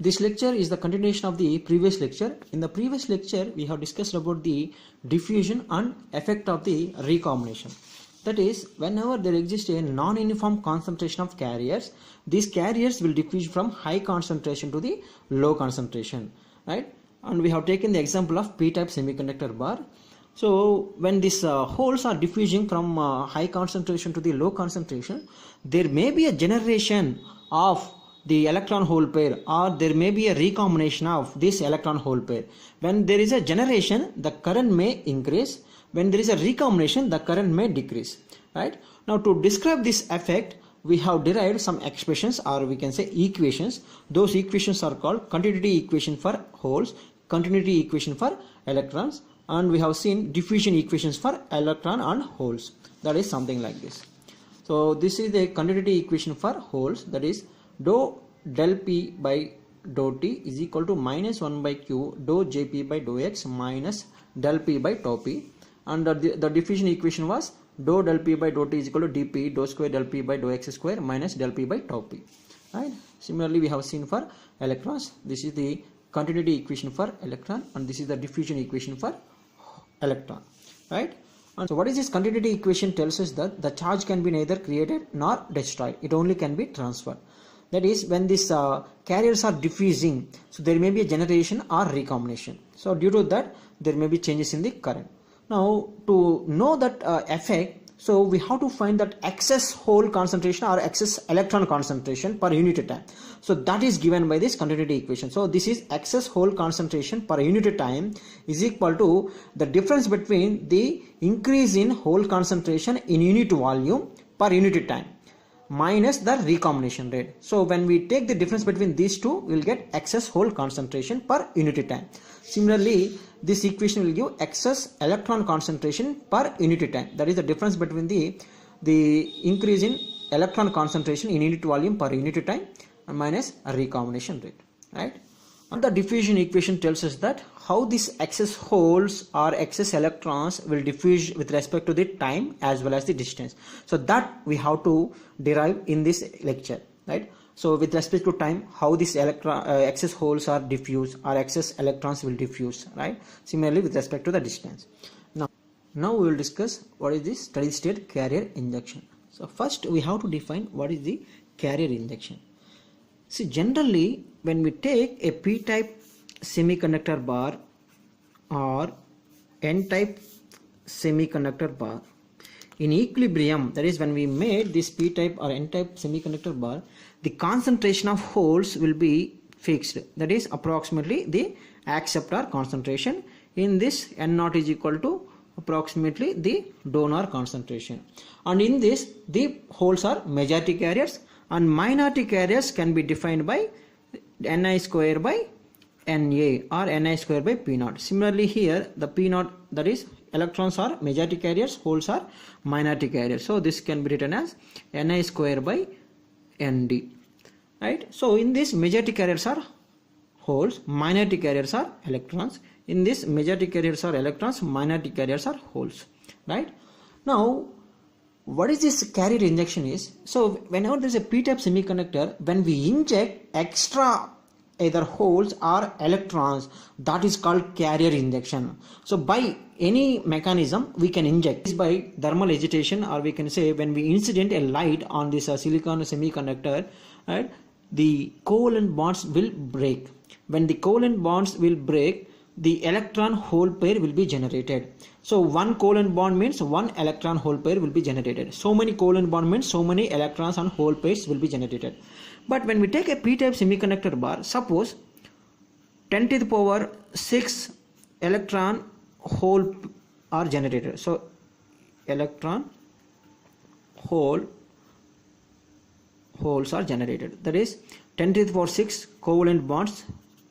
This lecture is the continuation of the previous lecture. In the previous lecture, we have discussed about the diffusion and effect of the recombination. That is, whenever there exists a non-uniform concentration of carriers, these carriers will diffuse from high concentration to the low concentration, right? And we have taken the example of p-type semiconductor bar. So when these holes are diffusing from high concentration to the low concentration, there may be a generation of the electron hole pair, or there may be a recombination of this electron hole pair. When there is a generation, the current may increase. When there is a recombination, the current may decrease, right? Now to describe this effect, we have derived some expressions, or we can say equations. Those equations are called continuity equation for holes, continuity equation for electrons, and we have seen diffusion equations for electron and holes. That is something like this. So this is the continuity equation for holes, that is dou del p by dou t is equal to minus 1 by q dou jp by dou x minus del p by tau p, and the diffusion equation was dou del p by dou t is equal to dp dou square del p by dou x square minus del p by tau p, right? Similarly, we have seen for electrons, this is the continuity equation for electron, and this is the diffusion equation for electron, right? And so what is this continuity equation tells us that the charge can be neither created nor destroyed, it only can be transferred. That is, when these carriers are diffusing, so there may be a generation or recombination. So due to that, there may be changes in the current. Now to know that effect, so we have to find that excess hole concentration or excess electron concentration per unit time. So that is given by this continuity equation. So this is excess hole concentration per unit time is equal to the difference between the increase in hole concentration in unit volume per unit time minus the recombination rate. So when we take the difference between these two, we will get excess hole concentration per unit time. Similarly, this equation will give excess electron concentration per unit time. That is the difference between the increase in electron concentration in unit volume per unit time minus a recombination rate, right? And the diffusion equation tells us that how these excess holes or excess electrons will diffuse with respect to the time as well as the distance. So that we have to derive in this lecture, right? So with respect to time, how these excess holes are diffused or excess electrons will diffuse, right? Similarly with respect to the distance. Now we will discuss what is the steady state carrier injection. So first we have to define what is the carrier injection. See, generally when we take a p-type semiconductor bar or n-type semiconductor bar in equilibrium, that is when we made this p-type or n-type semiconductor bar, the concentration of holes will be fixed, that is approximately the acceptor concentration. In this, n0 is equal to approximately the donor concentration, and in this the holes are majority carriers and minority carriers can be defined by Ni square by Na or Ni square by P0. Similarly here the P0, that is electrons are majority carriers, holes are minority carriers. So this can be written as Ni square by Nd, right? So in this majority carriers are holes, minority carriers are electrons. In this majority carriers are electrons, minority carriers are holes, right? Now what is this carrier injection is? So whenever there is a p-type semiconductor, when we inject extra either holes or electrons, that is called carrier injection. So by any mechanism we can inject this by thermal agitation, or we can say when we incident a light on this silicon semiconductor, right, the covalent bonds will break. When the covalent bonds will break, the electron hole pair will be generated. So one covalent bond means one electron hole pair will be generated. So many covalent bond means so many electrons and hole pairs will be generated. But when we take a p-type semiconductor bar, suppose 10 to the power 6 electron hole are generated. So electron holes are generated. That is 10 to the power 6 covalent bonds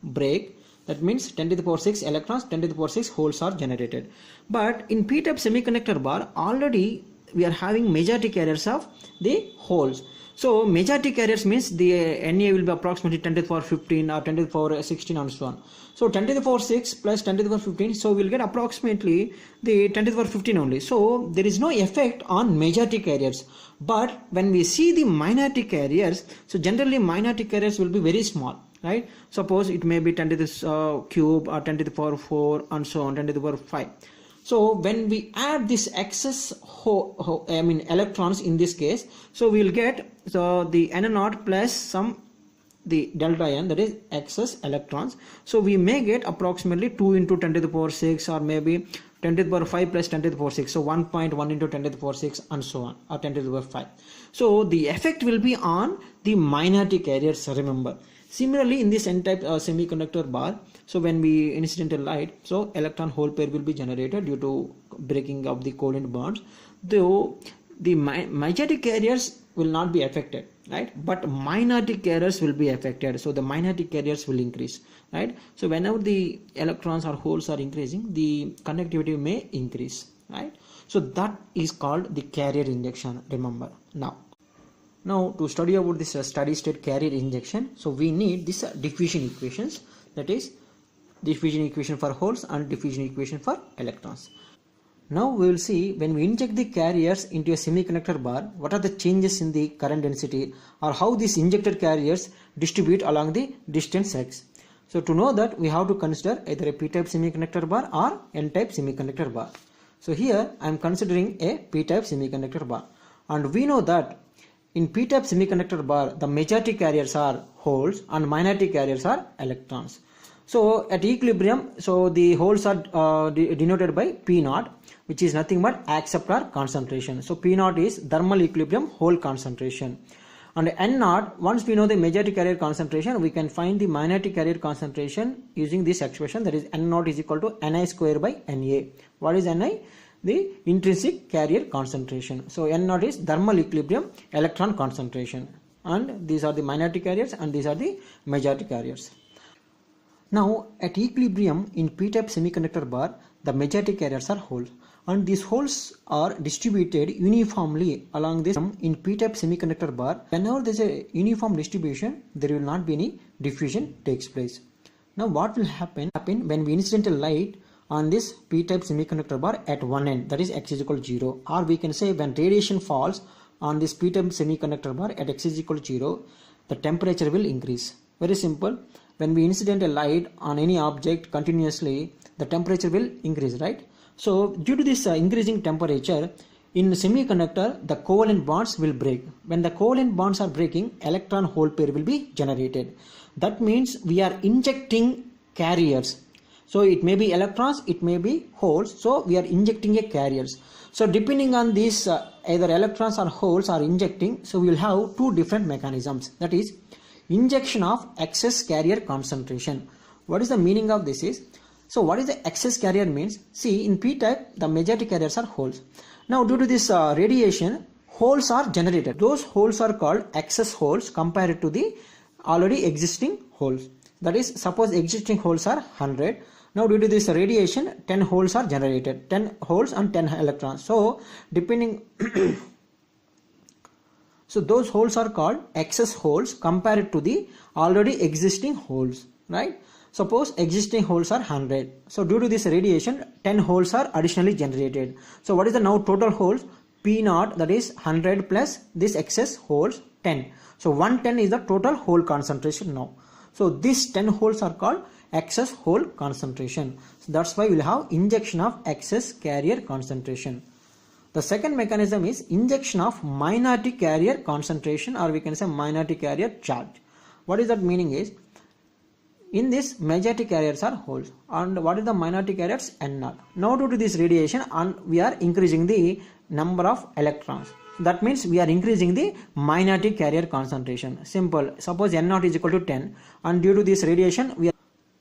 break. That means 10 to the power 6 electrons, 10 to the power 6 holes are generated. But in p-type semiconductor bar, already we are having majority carriers of the holes. So majority carriers means the Na will be approximately 10 to the power 15 or 10 to the power 16 and so on. So 10 to the power 6 plus 10 to the power 15, so we will get approximately the 10 to the power 15 only. So there is no effect on majority carriers. But when we see the minority carriers, so generally minority carriers will be very small. right? Suppose it may be 10 to the cube or 10 to the power 4 and so on, 10 to the power 5. So when we add this excess electrons in this case, so we will get the n0 plus the delta n, that is excess electrons. So we may get approximately 2 into 10 to the power 6, or maybe 10 to the power 5 plus 10 to the power 6, so 1.1 into 10 to the power 6 and so on, or 10 to the power 5. So the effect will be on the minority carriers, remember. Similarly, in this n-type semiconductor bar, so when we incidental light, so electron hole pair will be generated due to breaking of the covalent bonds, though the majority carriers will not be affected, right? But minority carriers will be affected, so the minority carriers will increase, right? So whenever the electrons or holes are increasing, the conductivity may increase, right? So that is called the carrier injection, remember. Now to study about this steady state carrier injection, so we need this diffusion equations, that is diffusion equation for holes and diffusion equation for electrons. Now we will see, when we inject the carriers into a semiconductor bar, what are the changes in the current density, or how these injected carriers distribute along the distance x. So to know that, we have to consider either a p-type semiconductor bar or n-type semiconductor bar. So here I am considering a p-type semiconductor bar, and we know that in p-type semiconductor bar, the majority carriers are holes and minority carriers are electrons. So at equilibrium, so the holes are denoted by P0, which is nothing but acceptor concentration. So P0 is thermal equilibrium hole concentration. And N0, once we know the majority carrier concentration, we can find the minority carrier concentration using this expression, that is N0 is equal to Ni square by Na. What is Ni? The intrinsic carrier concentration. So N0 is thermal equilibrium electron concentration, and these are the minority carriers and these are the majority carriers. Now at equilibrium in p-type semiconductor bar, the majority carriers are holes, and these holes are distributed uniformly along this. In p-type semiconductor bar, whenever there is a uniform distribution, there will not be any diffusion takes place. Now what will happen when we incidental light on this p-type semiconductor bar at one end, that is x is equal to 0, or we can say when radiation falls on this p-type semiconductor bar at x is equal to 0, the temperature will increase. Very simple. When we incident a light on any object continuously, the temperature will increase, right? So due to this increasing temperature, in semiconductor, the covalent bonds will break. When the covalent bonds are breaking, electron hole pair will be generated. That means we are injecting carriers. So it may be electrons, it may be holes. So we are injecting a carriers. So depending on these either electrons or holes are injecting, so we will have two different mechanisms. That is injection of excess carrier concentration. What is the meaning of this is? So what is the excess carrier means? See, in p-type, the majority carriers are holes. Now due to this radiation, holes are generated. Those holes are called excess holes compared to the already existing holes. That is, suppose existing holes are 100. Now due to this radiation, 10 holes are generated. 10 holes and 10 electrons. So depending so those holes are called excess holes compared to the already existing holes, right? Suppose existing holes are 100. So due to this radiation, 10 holes are additionally generated. So what is the now total holes? P0, that is 100 plus this excess holes 10. So 110 is the total hole concentration now. So these 10 holes are called excess hole concentration. So that's why we'll have injection of excess carrier concentration. The second mechanism is injection of minority carrier concentration, or we can say minority carrier charge. What is that meaning is, in this majority carriers are holes, and what is the minority carriers? N0. Now due to this radiation, and we are increasing the number of electrons. That means we are increasing the minority carrier concentration. Simple. Suppose N0 is equal to 10, and due to this radiation, we are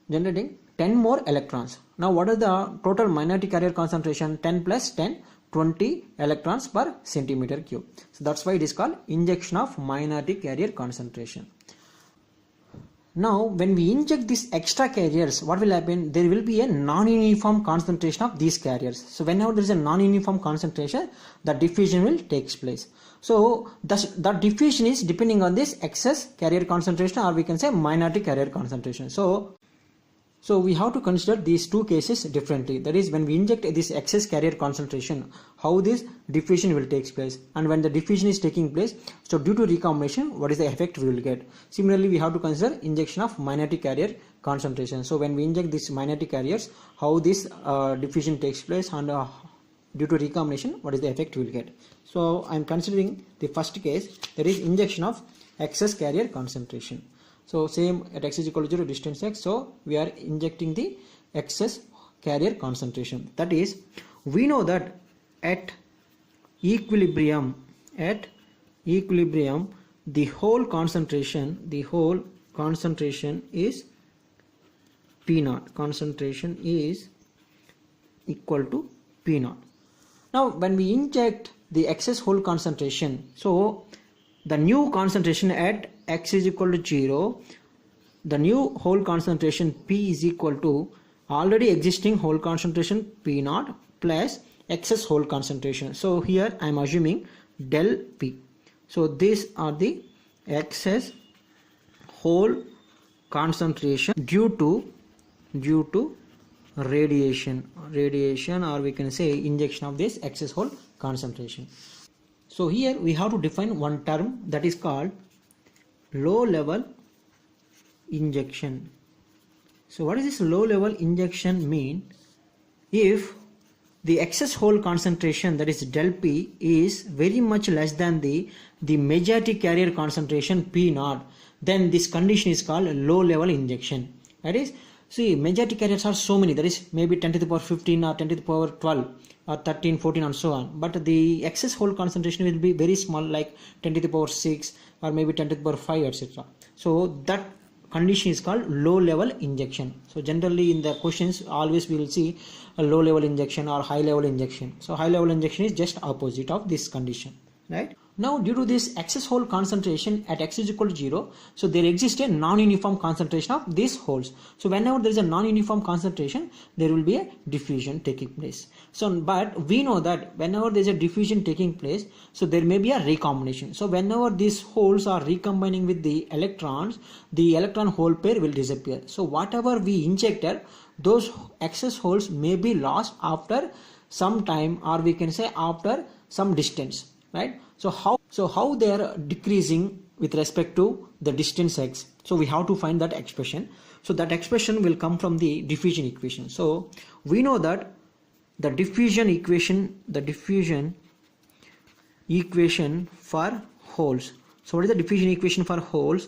generating 10 more electrons. Now what is the total minority carrier concentration? 10 plus 10. 20 electrons per centimeter cube. So that's why it is called injection of minority carrier concentration. Now when we inject these extra carriers, what will happen? There will be a non-uniform concentration of these carriers. So whenever there is a non-uniform concentration, the diffusion will take place. So the diffusion is depending on this excess carrier concentration, or we can say minority carrier concentration. So So we have to consider these two cases differently. That is, when we inject this excess carrier concentration, how this diffusion will take place, and when the diffusion is taking place, so due to recombination, what is the effect we will get. Similarly, we have to consider injection of magnetic carrier concentration. So when we inject these magnetic carriers, how this diffusion takes place, and due to recombination, what is the effect we will get. So I am considering the first case, that is injection of excess carrier concentration. So same at x is equal to 0, distance x, so we are injecting the excess carrier concentration. That is, we know that at equilibrium, the whole concentration is P naught. Concentration is equal to P naught. Now when we inject the excess whole concentration, so the new concentration at x is equal to 0, the new whole concentration P is equal to already existing whole concentration P naught plus excess whole concentration. So here I am assuming del P. So these are the excess whole concentration due to radiation, or we can say injection of this excess whole concentration. So here we have to define one term, that is called low level injection. So what is this low level injection mean? If the excess whole concentration, that is del P, is very much less than the majority carrier concentration P naught, then this condition is called low level injection. That is, see, majority carriers are so many, that is maybe 10 to the power 15 or 10 to the power 12 or 13, 14 and so on, but the excess whole concentration will be very small, like 10 to the power 6 or maybe 10 to the power 5, etc. So that condition is called low level injection. So generally in the questions always we will see a low level injection or high level injection. So high level injection is just opposite of this condition, right? Now due to this excess whole concentration at x is equal to 0, so there exists a non-uniform concentration of these holes. So whenever there is a non-uniform concentration, there will be a diffusion taking place. So but we know that whenever there is a diffusion taking place, so there may be a recombination. So whenever these holes are recombining with the electrons, the electron hole pair will disappear. So whatever we injected, those excess holes may be lost after some time, or we can say after some distance, right? So how they are decreasing with respect to the distance x. So we have to find that expression. So that expression will come from the diffusion equation. So we know that the diffusion equation for holes. So what is the diffusion equation for holes?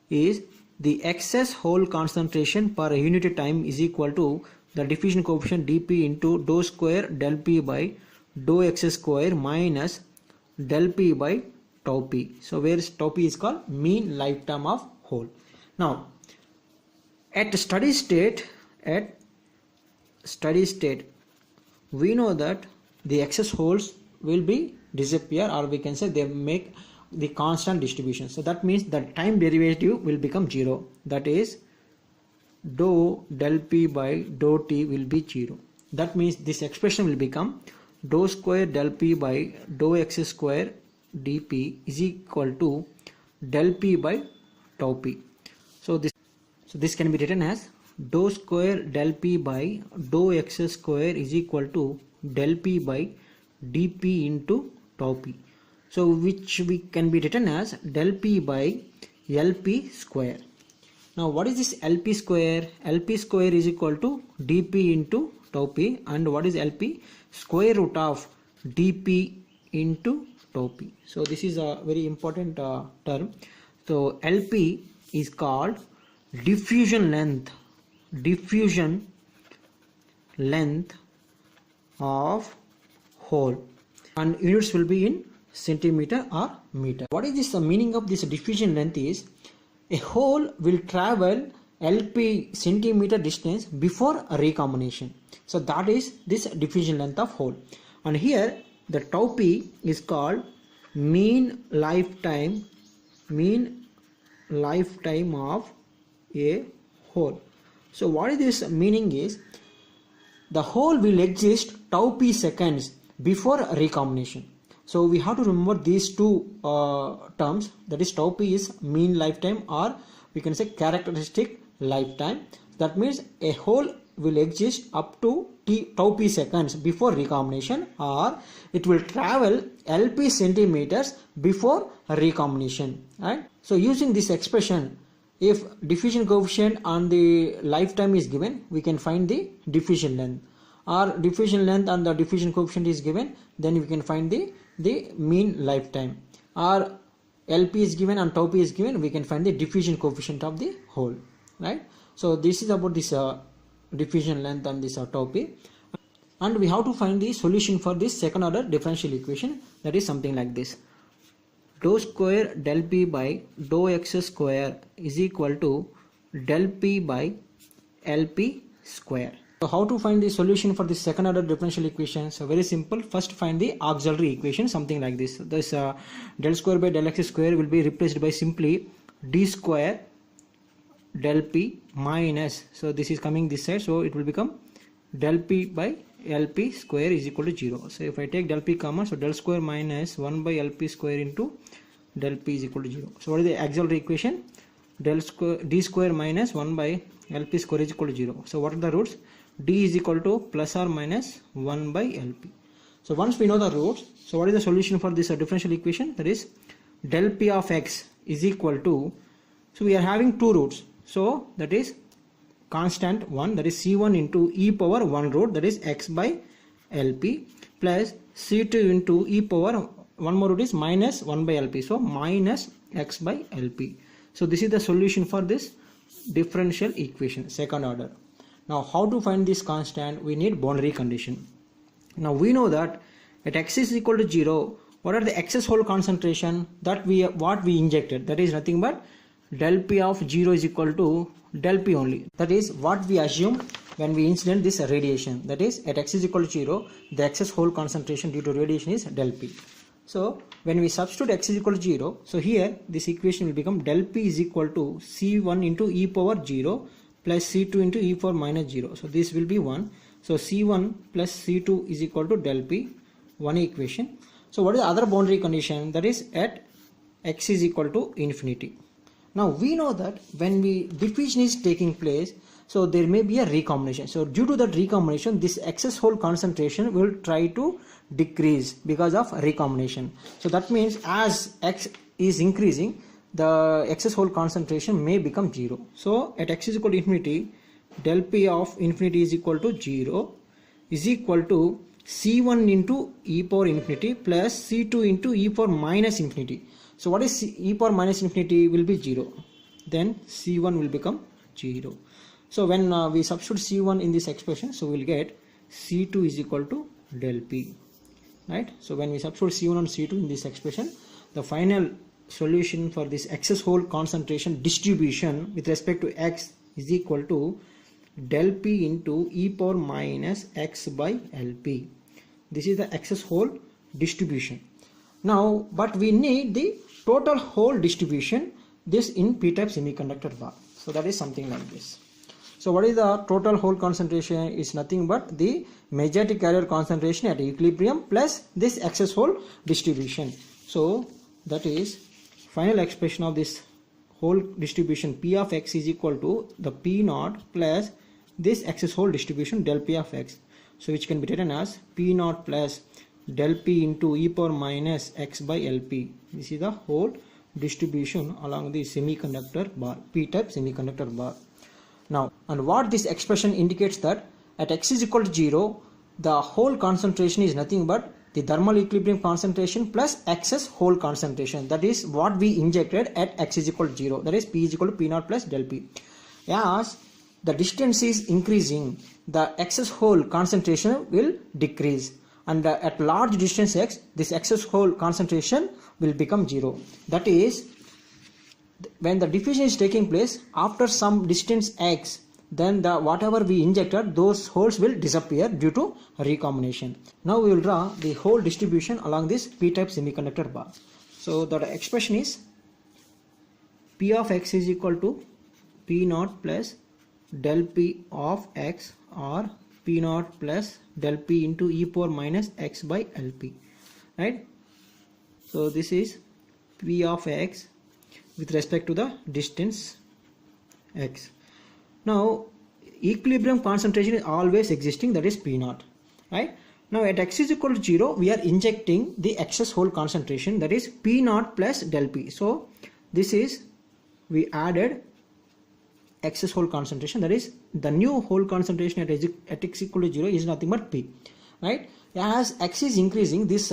Is the excess hole concentration per unit time is equal to the diffusion coefficient dP into dou square del P by dou x square minus del P by tau P. So where tau P is called mean lifetime of hole. Now at steady state, we know that the excess holes will be disappear, or we can say they make the constant distribution. So that means the time derivative will become 0. That is dou del P by dou T will be 0. That means this expression will become dou square del P by dou x square dP is equal to del P by tau P. So this can be written as dou square del P by dou x square is equal to del P by dP into tau P. So which we can be written as del P by LP square. Now what is this LP square? LP square is equal to dP into tau P, and what is LP? Square root of dP into tau P. So this is a very important term. So LP is called diffusion length of hole, and units will be in centimeter or meter. What is this? The meaning of this diffusion length is a hole will travel LP centimeter distance before a recombination. So that is this diffusion length of hole. And here the tau P is called mean lifetime of a hole. So what is this meaning is the hole will exist tau P seconds before recombination. So we have to remember these two terms, that is tau P is mean lifetime, or we can say characteristic lifetime. That means a hole will exist up to tau p seconds before recombination, or it will travel LP centimeters before recombination. Right? So using this expression, if diffusion coefficient and the lifetime is given, we can find the diffusion length, or diffusion length and the diffusion coefficient is given, then we can find the mean lifetime, or LP is given and tau p is given, we can find the diffusion coefficient of the hole. Right? So this is about this diffusion length and this tau p, and we have to find the solution for this second order differential equation. That is something like this: dou square del p by dou x square is equal to del p by LP square. So how to find the solution for the second order differential equation? So very simple. First find the auxiliary equation, something like this. This del square by del x square will be replaced by simply d square del p minus, so this is coming this side, so it will become del p by LP square is equal to 0. So if I take del p comma, so del square minus 1 by LP square into del p is equal to 0. So what is the auxiliary equation? Del square d square minus 1 by LP square is equal to 0. So what are the roots? D is equal to plus or minus 1 by LP. So once we know the roots, so what is the solution for this differential equation? That is del p of x is equal to, so we are having two roots, so that is constant 1, that is c1 into e power 1 root, that is x by LP, plus c2 into e power 1 more root is minus 1 by LP, so minus x by LP. So this is the solution for this differential equation, second order. Now how to find this constant? We need boundary condition. Now we know that at x is equal to 0, what are the excess hole concentration that what we injected? That is nothing but del p of 0 is equal to del p only. That is what we assume when we incident this radiation. That is at x is equal to 0, the excess hole concentration due to radiation is del p. So when we substitute x is equal to 0, so here this equation will become del p is equal to c1 into e power 0 plus c2 into e power minus 0. So this will be 1. So c1 plus c2 is equal to del p, one equation. So what is the other boundary condition? That is at x is equal to infinity. Now we know that when diffusion is taking place, so there may be a recombination. So due to that recombination, this excess hole concentration will try to decrease because of recombination. So that means as x is increasing, the excess hole concentration may become 0. So at x is equal to infinity, del p of infinity is equal to 0 is equal to c1 into e power infinity plus c2 into e power minus infinity. So what is e power minus infinity will be 0. Then c1 will become 0. So when we substitute c1 in this expression, so we will get c2 is equal to del p. Right? So when we substitute c1 and c2 in this expression, the final solution for this excess hole concentration distribution with respect to x is equal to del p into e power minus x by LP. This is the excess hole distribution. Now, but we need the total hole distribution, this in p-type semiconductor bar. So that is something like this. So what is the total hole concentration? Is nothing but the magnetic carrier concentration at equilibrium plus this excess hole distribution. So that is final expression of this hole distribution p of x is equal to the p naught plus this excess hole distribution del p of x. So which can be written as p naught plus del p into e power minus x by LP. This is the whole distribution along the semiconductor bar, p-type semiconductor bar. Now, and what this expression indicates that at x is equal to 0, the hole concentration is nothing but the thermal equilibrium concentration plus excess hole concentration. That is what we injected at x is equal to 0. That is p is equal to p naught plus del p. As the distance is increasing, the excess hole concentration will decrease. And at large distance x, this excess hole concentration will become 0. That is, when the diffusion is taking place after some distance x, then the whatever we injected, those holes will disappear due to recombination. Now we will draw the hole distribution along this p-type semiconductor bar. So the expression is p of x is equal to p naught plus del p of x, or p naught plus del p into e power minus x by LP. Right? So this is p of x with respect to the distance x. Now equilibrium concentration is always existing, that is P naught, right? Now at x is equal to 0, we are injecting the excess hole concentration, that is P naught plus del P. So this is, we added excess hole concentration, that is the new hole concentration at x equal to 0 is nothing but P, right? As x is increasing, this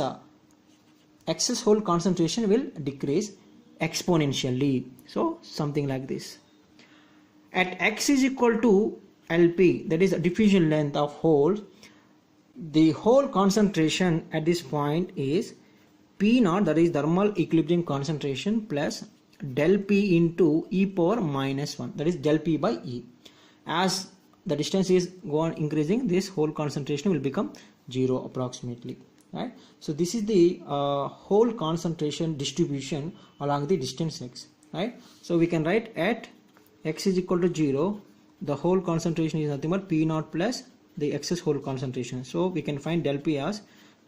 excess hole concentration will decrease exponentially. So something like this. At x is equal to LP, that is the diffusion length of holes, the hole concentration at this point is P naught, that is thermal equilibrium concentration, plus del P into e power minus 1, that is del P by E. As the distance is go on increasing, this hole concentration will become 0 approximately, right? So this is the hole concentration distribution along the distance x, right? So we can write at x is equal to 0, the hole concentration is nothing but P naught plus the excess hole concentration. So we can find del P as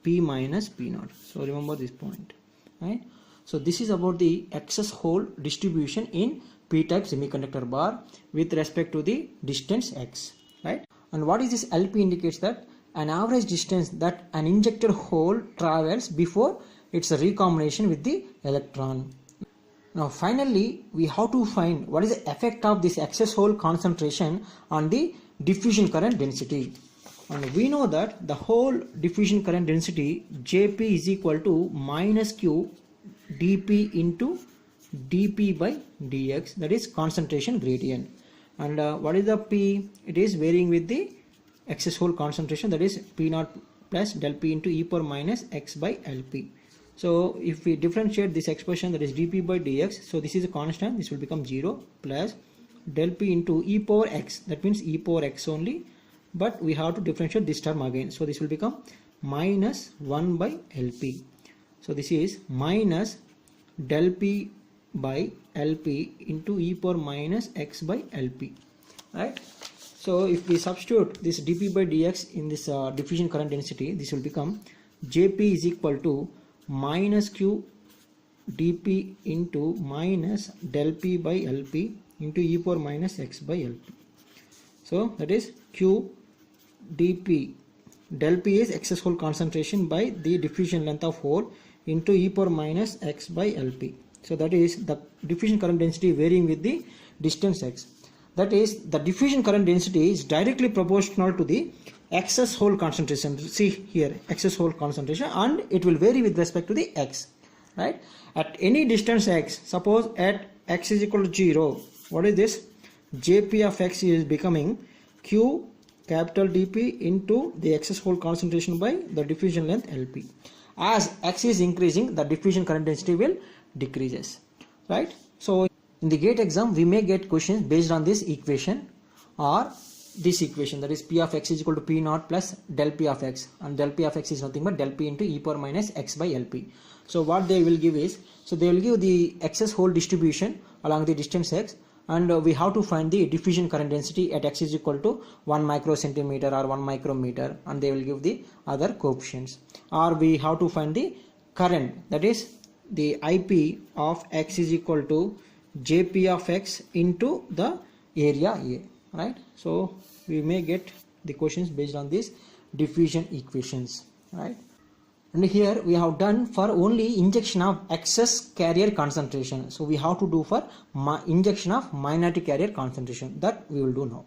P minus P naught. So remember this point, right? So this is about the excess hole distribution in p-type semiconductor bar with respect to the distance x, right? And what is this LP indicates that an average distance that an injected hole travels before its recombination with the electron. Now finally we have to find what is the effect of this excess hole concentration on the diffusion current density. And we know that the whole diffusion current density Jp is equal to minus Q dP into dP by dx, that is concentration gradient. And what is the P? It is varying with the excess hole concentration, that is P naught plus del P into e power minus x by LP. So if we differentiate this expression, that is dP by dx, so this is a constant, this will become 0, plus del P into e power x, that means e power x only, but we have to differentiate this term again, so this will become minus 1 by LP. So this is minus del P by LP into e power minus x by LP, right? So if we substitute this dP by dx in this diffusion current density, this will become Jp is equal to minus Q dP into minus del P by LP into e power minus x by LP. So that is Q dP, del P is excess hole concentration by the diffusion length of hole into e power minus x by LP. So that is the diffusion current density varying with the distance x. That is, the diffusion current density is directly proportional to the excess hole concentration. See here, excess hole concentration, and it will vary with respect to the x, right? At any distance x, suppose at x is equal to 0, what is this? Jp of x is becoming Q capital dP into the excess hole concentration by the diffusion length LP. As x is increasing, the diffusion current density will decreases, right? So in the GATE exam, we may get questions based on this equation or this equation, that is P of x is equal to P naught plus del P of x, and del P of x is nothing but del P into e power minus x by LP. So what they will give is, so they will give the excess hole distribution along the distance x, and we have to find the diffusion current density at x is equal to 1 microcentimeter or 1 micrometer, and they will give the other coefficients. Or we have to find the current, that is the IP of x is equal to Jp of x into the area A, right? So we may get the questions based on these diffusion equations, right? And here we have done for only injection of excess carrier concentration. So we have to do for injection of minority carrier concentration, that we will do now.